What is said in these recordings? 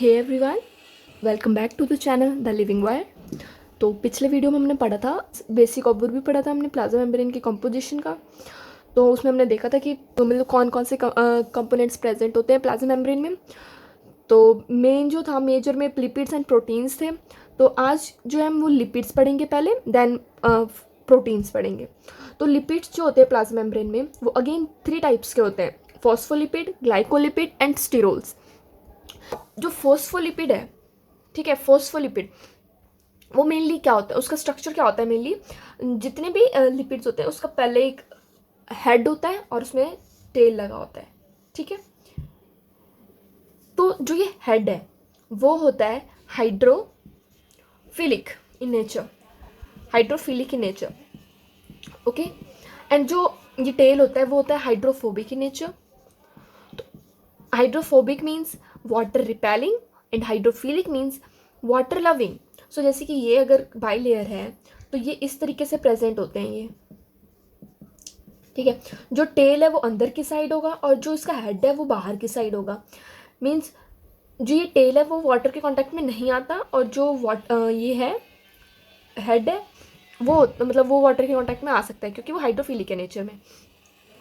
Hey everyone, welcome back to the channel the living wire. तो पिछले video में हमने पढ़ा था, बेसिक ओवरव्यू पढ़ा था हमने प्लाज्मा मेम्ब्रेन की कंपोजिशन का। तो उसमें हमने देखा था कि मतलब कौन कौन से कंपोनेंट्स प्रेजेंट होते हैं प्लाज्मा मेम्ब्रेन में। तो मेन जो था, मेजर में लिपिड्स एंड प्रोटीन्स थे। तो आज जो है हम वो लिपिड्स पढ़ेंगे पहले, देन प्रोटीन्स पढ़ेंगे। तो लिपिड्स जो होते हैं प्लाज्मा मेम्ब्रेन में वो अगेन 3 टाइप्स के होते हैं: फॉस्फोलिपिड, ग्लाइकोलिपिड एंड स्टीरोल्स। जो फॉस्फोलिपिड है, ठीक है, फॉस्फोलिपिड वो मेनली क्या होता है, उसका स्ट्रक्चर क्या होता है? मेनली जितने भी लिपिड्स होते हैं उसका पहले एक हेड होता है और उसमें टेल लगा होता है, ठीक है। तो जो ये हेड है वो होता है hydrophilic in nature, hydrophilic in nature, okay. And जो ये टेल होता है वो होता है hydrophobic in nature. Hydrophobic means water repelling and hydrophilic means water loving. So जैसे कि ये अगर बाई लेयर है तो ये इस तरीके से प्रेजेंट होते हैं ये, ठीक है। जो टेल है वो अंदर की साइड होगा और जो इसका हेड है वो बाहर की साइड होगा। मीन्स जो ये टेल है वो वाटर के कांटेक्ट में नहीं आता और जो ये है हेड है वो मतलब वो वाटर के कांटेक्ट में आ सकता है क्योंकि वो हाइड्रोफिलिक है नेचर में,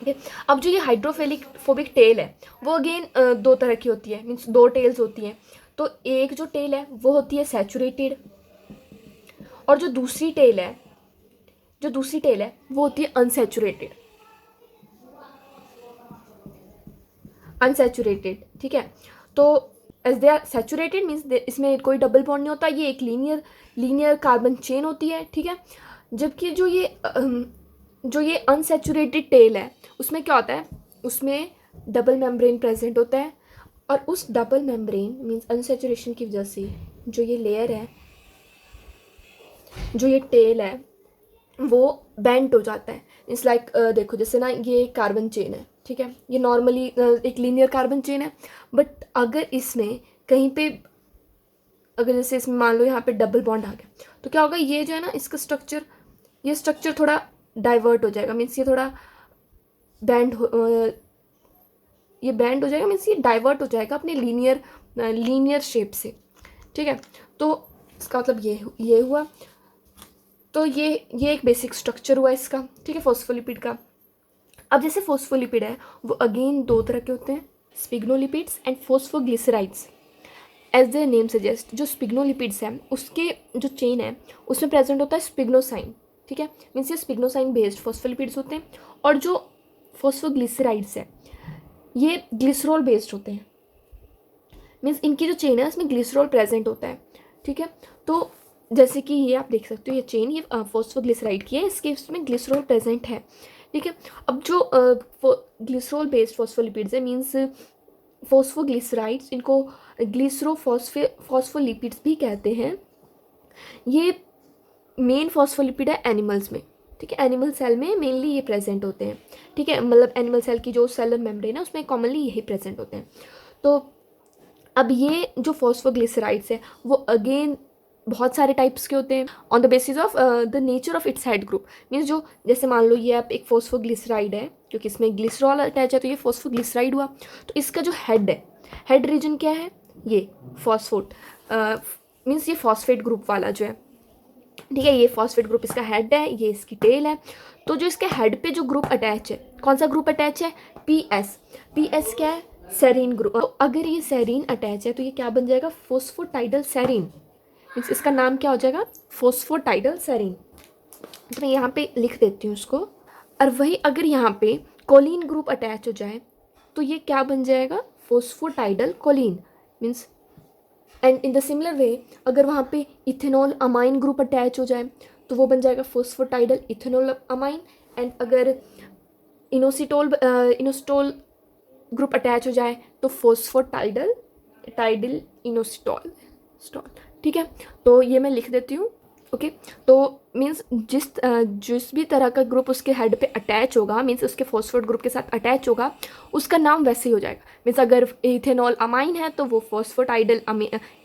ठीक है। अब जो ये हाइड्रोफिलिक फोबिक टेल है वो अगेन 2 तरह की होती है, मीन्स 2 टेल्स होती हैं। तो एक जो टेल है वो होती है सैचुरेटेड और जो दूसरी टेल है वो होती है अनसैचुरेटेड, अनसैचुरेटेड, ठीक है। तो as they are saturated means इसमें कोई डबल बॉन्ड नहीं होता, ये एक लीनियर कार्बन चेन होती है, ठीक है। जबकि जो ये अनसैचुरेटेड टेल है उसमें क्या होता है, उसमें डबल मेम्ब्रेन प्रेजेंट होता है और उस डबल मेम्ब्रेन मीन्स अनसैचुरेशन की वजह से जो ये लेयर है, जो ये टेल है वो बेंट हो जाता है। इट्स लाइक देखो जैसे ना ये कार्बन चेन है, ठीक है, ये नॉर्मली एक लीनियर कार्बन चेन है। बट अगर इसमें कहीं पे अगर जैसे इसमें मान लो यहाँ पे डबल बॉन्ड आ गया तो क्या होगा, ये जो है ना इसका स्ट्रक्चर, ये स्ट्रक्चर थोड़ा डाइवर्ट हो जाएगा। मीन्स ये थोड़ा ये बैंड हो जाएगा, मीन्स ये डाइवर्ट हो जाएगा अपने लीनियर शेप से, ठीक है। तो इसका मतलब ये हुआ। तो ये एक बेसिक स्ट्रक्चर हुआ इसका, ठीक है, फॉस्फोलिपिड का। अब जैसे फॉस्फोलिपिड है वो अगेन 2 तरह के होते हैं, sphingolipids and phosphoglycerides. As the name suggest, जो स्पिग्नोलिपिड्स हैं उसके जो चेन है उसमें प्रेजेंट होता है स्पिग्नोसाइन, ठीक है, मीन्स ये स्पिग्नोसाइन बेस्ड फॉस्फोलिपिड्स होते हैं। और जो फॉस्फोग्लिसराइड्स है ये ग्लिसरॉल बेस्ड होते हैं, मीन्स इनकी जो चेन है उसमें ग्लिसरॉल प्रेजेंट होता है, ठीक है। तो जैसे कि ये आप देख सकते हो, ये चेन ये फॉस्फोग्लिसराइड की है, इसके इसमें ग्लिसरॉल प्रेजेंट है, ठीक है। अब जो ग्लिसरॉल बेस्ड फॉस्फोलिपिड्स है मीन्स फॉस्फोग्लिसराइड्स, इनको फॉस्फोलिपिड्स भी कहते हैं। ये मेन फॉस्फोलिपिड है एनिमल्स में, ठीक है, एनिमल सेल में मेनली ये प्रेजेंट होते हैं, ठीक है। मतलब एनिमल सेल की जो सेलर मेम्ब्रेन है उसमें कॉमनली यही प्रेजेंट होते हैं। तो अब ये जो फॉस्फोग्लिसराइड्स है वो अगेन बहुत सारे टाइप्स के होते हैं on the basis of the nature of its head group. Means जो जैसे मान लो ये आप एक फॉस्फोग्लिसराइड है क्योंकि इसमें ग्लिसरॉल अटैच है तो ये फॉस्फोग्लिसराइड हुआ। तो इसका जो हेड है, हेड रीजन क्या है, ये फॉस्फोट मीन्स ये फॉस्फेट ग्रुप वाला जो है, ठीक है, ये फॉस्फेट ग्रुप इसका हेड है, ये इसकी टेल है। तो जो इसके हेड पे जो ग्रुप अटैच है, कौन सा ग्रुप अटैच है, पीएस। पीएस क्या है, सेरीन ग्रुप। तो अगर ये सेरीन अटैच है तो ये क्या बन जाएगा, फोस्फोटाइडल सेरीन, मीन्स इसका नाम क्या हो जाएगा, फोस्फोटाइडल सेरीन। तो मैं यहाँ पे लिख देती हूँ उसको। और वही अगर यहाँ पे कोलिन ग्रुप अटैच हो जाए तो ये क्या बन जाएगा, phosphatidyl choline, means. And in the similar way अगर वहाँ पे इथेनॉल अमाइन ग्रुप अटैच हो जाए तो वो बन जाएगा फोस्फोटाइडल इथेनॉल अमाइन। एंड अगर इनोसिटोल ग्रुप अटैच हो जाए तो टाइडल इनोसिटोल, ठीक है। तो ये मैं लिख देती हूँ, ओके। तो मीन्स जिस भी तरह का ग्रुप उसके हेड पे अटैच होगा, मीन्स उसके फॉस्फेट ग्रुप के साथ अटैच होगा, उसका नाम वैसे ही हो जाएगा। मीन्स अगर इथेनॉल अमाइन है तो वो फॉस्फोटाइडल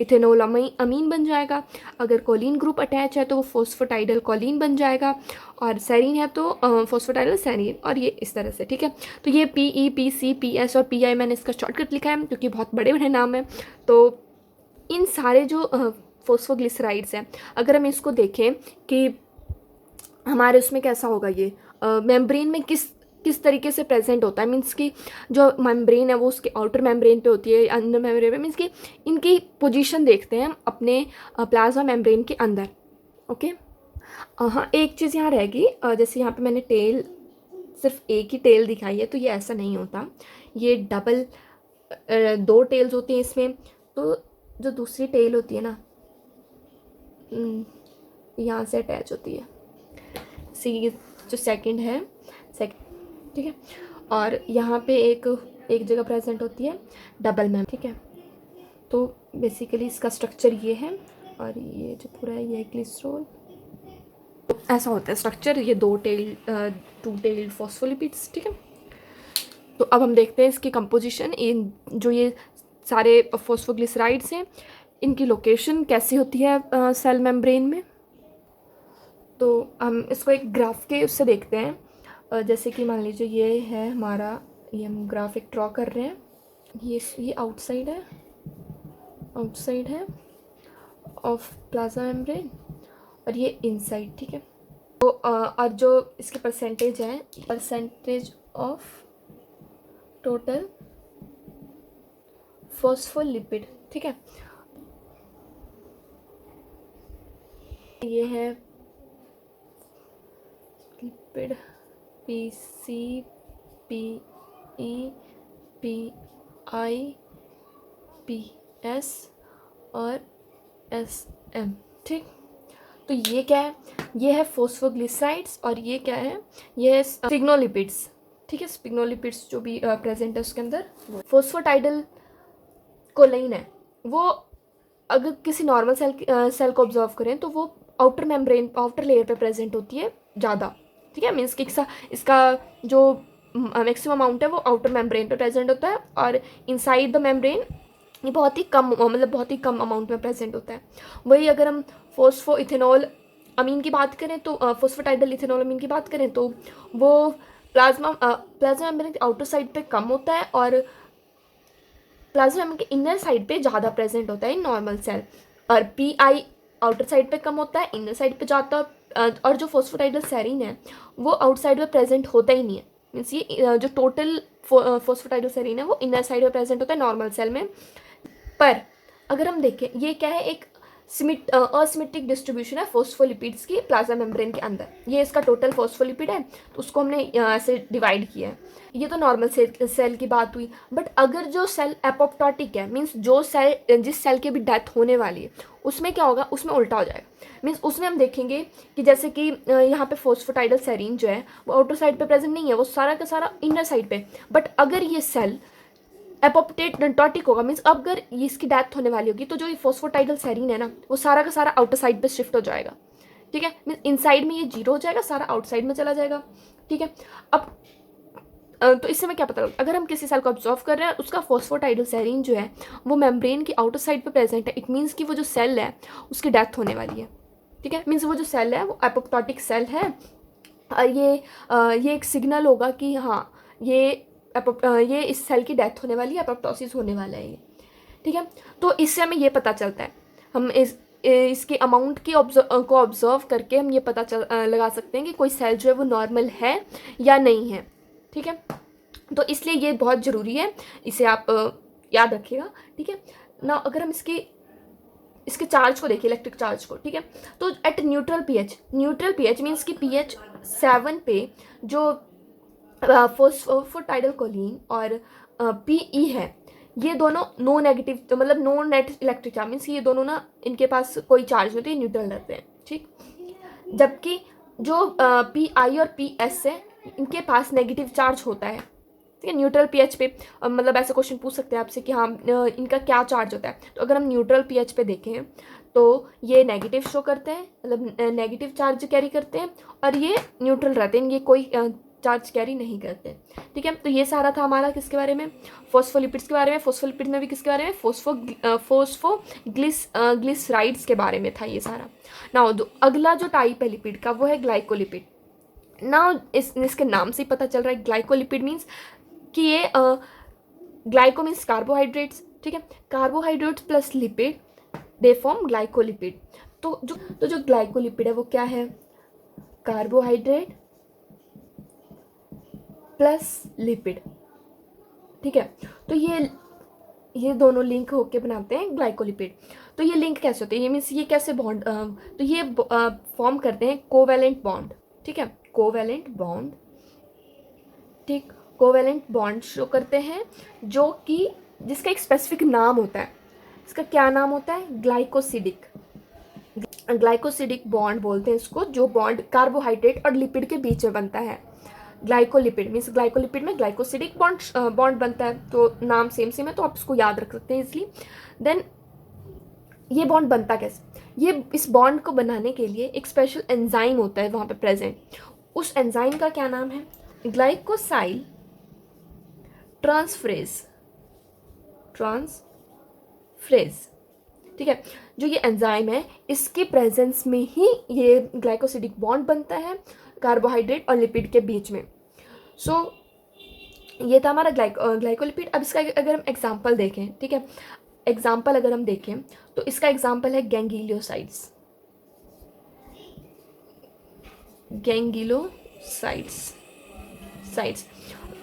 इथेनॉल अमीन बन जाएगा। अगर कोलिन ग्रुप अटैच है तो वो फॉस्फोटाइडल कोलिन बन जाएगा। और सेरीन है तो फॉस्फोटाइडल सेरीन, और ये इस तरह से, ठीक है। तो ये PE, PC, PS और PI मैंने इसका शॉर्टकट लिखा है क्योंकि बहुत बड़े बड़े नाम हैं। तो सारे जो फॉस्फोग्लिसराइड्स हैं, अगर हम इसको देखें कि हमारे उसमें कैसा होगा, ये मेम्ब्रेन में किस तरीके से प्रेजेंट होता है, मीन्स कि जो मेम्ब्रेन है वो उसके आउटर मेम्ब्रेन पे होती है, अंदर मेम्ब्रेन पे, मीन्स कि इनकी पोजीशन देखते हैं हम अपने प्लाज्मा मेम्ब्रेन के अंदर। ओके, हाँ एक चीज़ यहाँ रहेगी, जैसे यहाँ पे मैंने टेल, सिर्फ एक ही टेल दिखाई है, तो ये ऐसा नहीं होता, ये डबल 2 टेल्स होती हैं इसमें। तो जो दूसरी टेल होती है ना, यहाँ से अटैच होती है, सी जो सेकंड है, ठीक है, और यहाँ पे एक जगह प्रेजेंट होती है डबल मैम, ठीक है। तो बेसिकली इसका स्ट्रक्चर ये है, और ये जो पूरा है ये ग्लिसरॉल, ऐसा होता है स्ट्रक्चर, ये 2 टेल्ड फॉस्फोलिपिड्स, ठीक है। तो अब हम देखते हैं इसकी कंपोजिशन, इन जो ये सारे फॉस्फोग्लिसराइड्स हैं इनकी लोकेशन कैसी होती है सेल मेम्ब्रेन में। तो हम इसको एक ग्राफ के उससे देखते हैं, जैसे कि मान लीजिए ये है हमारा, ये हम ग्राफ एक ड्रॉ कर रहे हैं, ये आउटसाइड है ऑफ प्लाज्मा मेम्ब्रेन, और ये इनसाइड, ठीक है। तो और जो इसके परसेंटेज है, परसेंटेज ऑफ टोटल फॉस्फोलिपिड, ठीक है, ये है lipid PC, PE, PI, PS और SM, ठीक। तो ये क्या है, ये है फॉस्फोग्लिसराइड्स, और ये क्या है, ये है स्पिग्नोलिपिड्स, ठीक है। स्पिग्नोलिपिड्स जो भी प्रेजेंट है उसके अंदर। फॉस्फोटाइडल कोलाइन है, वो अगर किसी नॉर्मल सेल को ऑब्जर्व करें तो वो आउटर मेम्ब्रेन, आउटर लेयर पे प्रेजेंट होती है ज़्यादा, ठीक है। मीन्स कि इसका जो मैक्सिमम अमाउंट है वो आउटर मेम्ब्रेन पे प्रेजेंट होता है, और इनसाइड द मेम्ब्रेन ये बहुत ही कम, मतलब बहुत ही कम अमाउंट में प्रेजेंट होता है। वही अगर हम फॉस्फो इथेनॉल अमीन की बात करें, तो फॉस्फोटाइडल इथेनॉल अमीन की बात करें, तो वो प्लाज्मा मेम्ब्रेन के आउटर साइड पे कम होता है, और प्लाज्मा मेम्ब्रेन के इनर साइड पे ज़्यादा प्रेजेंट होता है नॉर्मल सेल। और PI आउटर साइड पे कम होता है, इनर साइड पे जाता है, और जो फॉस्फोटाइडल सेरीन है वो आउटसाइड में प्रेजेंट होता ही नहीं है। मीन्स ये जो टोटल फॉस्फोटाइडल सेरीन है वो इनर साइड में प्रेजेंट होता है नॉर्मल सेल में। पर अगर हम देखें, ये क्या है, एक असिमेट्रिक डिस्ट्रीब्यूशन है फॉस्फोलिपिड्स की प्लाज्मा मेम्ब्रेन के अंदर। ये इसका टोटल फॉस्फोलिपिड है, तो उसको हमने ऐसे डिवाइड किया है। ये तो नॉर्मल सेल की बात हुई, बट अगर जो सेल एपोप्टोटिक है, मीन्स जो सेल, जिस सेल की भी डेथ होने वाली है, उसमें क्या होगा, उसमें उल्टा हो जाएगा। मीन्स उसमें हम देखेंगे कि जैसे कि यहाँ पे फॉस्फोटाइडल सेरीन जो है वो आउटर साइड पे प्रेजेंट नहीं है, वो सारा का सारा इनर साइड पे। बट अगर ये सेल एपोप्टोटिक होगा, मीन्स अगर इसकी डेथ होने वाली होगी, तो जो ये फॉस्फोटाइडल सेरीन है ना, वो सारा का सारा आउटर साइड पे शिफ्ट हो जाएगा, ठीक है। मीन्स इनसाइड में ये 0 हो जाएगा, सारा आउटसाइड में चला जाएगा, ठीक है। अब तो इससे हमें क्या पता लगता है, अगर हम किसी सेल को ऑब्जर्व कर रहे हैं, उसका फॉस्फोटाइडल सेरीन जो है वो मेम्ब्रेन की आउटर साइड पे प्रेजेंट है, इट मीन्स कि वो जो सेल है उसकी डेथ होने वाली है, ठीक है। मीन्स वो जो सेल है वो एपोप्टोटिक सेल है, और ये एक सिग्नल होगा कि हाँ ये इस सेल की डेथ होने वाली है, एपोप्टोसिस होने वाला है ये, ठीक है। तो इससे हमें ये पता चलता है, हम इसके अमाउंट की को ऑब्जर्व करके हम ये पता लगा सकते हैं कि कोई सेल जो है वो नॉर्मल है या नहीं है, ठीक है। तो इसलिए ये बहुत ज़रूरी है, इसे आप याद रखिएगा, ठीक है ना। अगर हम इसके चार्ज को देखिए, इलेक्ट्रिक चार्ज को, ठीक है, तो एट न्यूट्रल पीएच मीन्स कि pH 7 पे जो फॉस्फोटाइडल कोलिन और PE है, ये दोनों नो नेगेटिव, मतलब no net electric charge, means ये दोनों ना, इनके पास कोई चार्ज नहीं होती, ये न्यूट्रल रहते हैं, ठीक। जबकि जो PI और PS है, इनके पास नेगेटिव चार्ज होता है, ठीक है, न्यूट्रल pH पे। मतलब ऐसे क्वेश्चन पूछ सकते हैं आपसे कि हाँ इनका क्या चार्ज होता है, तो अगर हम न्यूट्रल pH पे देखें तो ये नेगेटिव शो करते हैं, मतलब नेगेटिव चार्ज कैरी करते हैं, और ये न्यूट्रल रहते हैं, ये कोई चार्ज कैरी नहीं करते, ठीक है। तो ये सारा था हमारा किसके बारे में, फॉस्फोलिपिड्स के बारे में। फॉस्फोलिपिड में भी किसके बारे में, फॉस्फोग्लिसराइड्स के बारे में था ये सारा। नाउ अगला जो टाइप है लिपिड का वो है ग्लाइकोलिपिड। नाउ इसके नाम से ही पता चल रहा है, ग्लाइकोलिपिड मीन्स कि ये ग्लाइको मीन्स कार्बोहाइड्रेट्स, ठीक है, carbohydrates plus lipid they form glycolipid. तो जो ग्लाइकोलिपिड है वो क्या है, कार्बोहाइड्रेट प्लस लिपिड, ठीक है। तो ये दोनों लिंक होके बनाते हैं ग्लाइकोलिपिड। तो ये लिंक कैसे होते हैं, ये मीन्स ये कैसे बॉन्ड, तो ये फॉर्म करते हैं कोवैलेंट बॉन्ड, ठीक है, कोवैलेंट बॉन्ड, ठीक, कोवैलेंट बॉन्ड शो करते हैं जो कि जिसका एक स्पेसिफिक नाम होता है। इसका क्या नाम होता है, ग्लाइकोसिडिक, ग्लाइकोसिडिक बॉन्ड बोलते हैं इसको, जो बॉन्ड कार्बोहाइड्रेट और लिपिड के बीच में बनता है। ग्लाइकोलिपिड मीन्स ग्लाइकोलिपिड में ग्लाइकोसिडिक बॉन्ड बनता है, तो नाम सेम सेम है तो आप इसको याद रख सकते हैं इसलिए। देन ये बॉन्ड बनता कैसे, ये इस बॉन्ड को बनाने के लिए एक स्पेशल एंजाइम होता है वहाँ पे प्रेजेंट। उस एंजाइम का क्या नाम है, ग्लाइकोसाइल ट्रांसफ्रेज, ठीक है। जो ये एंजाइम है इसके प्रेजेंस में ही ये ग्लाइकोसिडिक बॉन्ड बनता है कार्बोहाइड्रेट और लिपिड के बीच में। सो ये था हमारा ग्लाइकोलिपिड। अब इसका अगर हम एग्जांपल देखें, ठीक है, एग्जांपल अगर हम देखें तो इसका एग्जांपल है गैंग्लियोसाइड्स,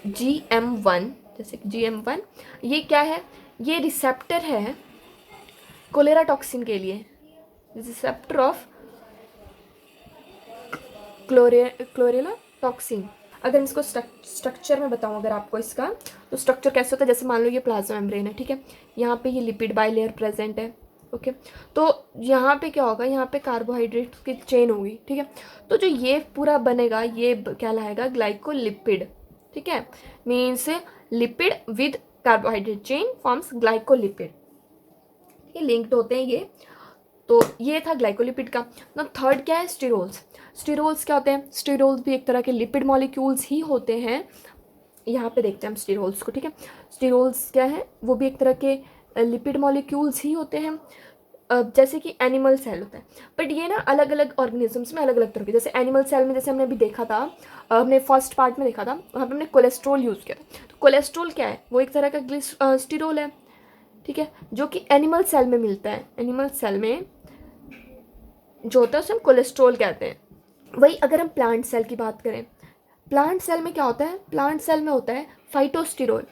GM1, जैसे कि GM1 ये क्या है, ये रिसेप्टर है कोलेरा टॉक्सिन के लिए, रिसेप्टर ऑफ क्लोरेला टॉक्सिन। अगर इसको स्ट्रक्चर में बताऊं अगर आपको इसका, तो स्ट्रक्चर कैसे होता है, जैसे मान लो ये प्लाज्मा मेम्ब्रेन है, ठीक है, यहाँ पे ये लिपिड बाइलेयर प्रेजेंट है, ओके। तो यहाँ पे क्या होगा, यहाँ पे कार्बोहाइड्रेट की चेन होगी, ठीक है। तो जो ये पूरा बनेगा ये कहलाएगा ग्लाइकोलिपिड, ठीक है, means lipid with carbohydrate chain forms glycolipid, ये लिंक्ड होते हैं ये। तो ये था ग्लाइकोलिपिड का। ना थर्ड क्या है, स्टीरोल्स। स्टीरोल्स क्या होते हैं, स्टीरोल्स भी एक तरह के लिपिड मॉलिक्यूल्स ही होते हैं। यहाँ पे देखते हैं हम स्टीरोल्स को, ठीक है। स्टीरोल्स क्या है, वो भी एक तरह के लिपिड मॉलिक्यूल्स ही होते हैं, जैसे कि एनिमल सेल होता है। बट ये ना अलग अलग ऑर्गेनिजम्स में अलग अलग तरह के, जैसे एनिमल सेल में जैसे हमने अभी देखा था, हमने फर्स्ट पार्ट में देखा था, वहाँ पे हमने कोलेस्ट्रॉल यूज़ किया था। तो कोलेस्ट्रॉल क्या है, वो एक तरह का स्टीरोल है, ठीक है, जो कि एनिमल सेल में मिलता है। एनिमल सेल में जो होता है उसे हम कोलेस्ट्रॉल कहते हैं। वही अगर हम प्लांट सेल की बात करें, प्लांट सेल में क्या होता है, प्लांट सेल में होता है फाइटोस्टिरोल,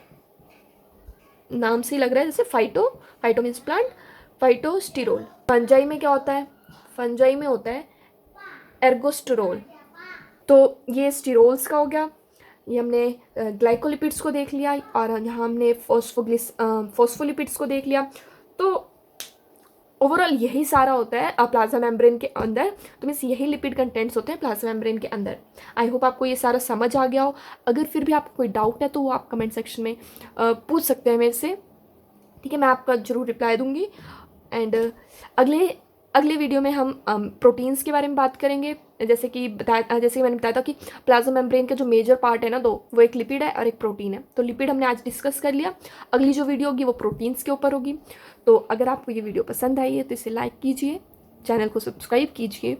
नाम से ही लग रहा है जैसे फाइटो मीन्स प्लांट, फाइटोस्टिरोल। फंजाई में क्या होता है, फंजाई में होता है एर्गोस्टेरोल। तो ये स्टिरोल्स का हो गया, ये हमने ग्लाइकोलिपिड्स को देख लिया, और यहाँ हमने फॉस्फोलिपिड्स को देख लिया। तो ओवरऑल यही सारा होता है प्लाज्मा मेम्ब्रेन के अंदर, तो मीन्स यही लिपिड कंटेंट्स होते हैं प्लाज्मा मेम्ब्रेन के अंदर। आई होप आपको ये सारा समझ आ गया हो। अगर फिर भी आपको कोई डाउट है तो वो आप कमेंट सेक्शन में पूछ सकते हैं मेरे से, ठीक है, मैं आपका ज़रूर रिप्लाई दूंगी। एंड अगले वीडियो में हम प्रोटीन्स के बारे में बात करेंगे। जैसे कि मैंने बताया था कि प्लाज्मा मेम्ब्रेन का जो मेजर पार्ट है ना, दो, वो एक लिपिड है और एक प्रोटीन है। तो लिपिड हमने आज डिस्कस कर लिया, अगली जो वीडियो होगी वो प्रोटीन्स के ऊपर होगी। तो अगर आपको ये वीडियो पसंद आई है तो इसे लाइक कीजिए, चैनल को सब्सक्राइब कीजिए,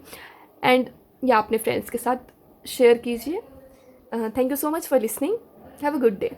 एंड या अपने फ्रेंड्स के साथ शेयर कीजिए। Thank you so much for listening, have a good day.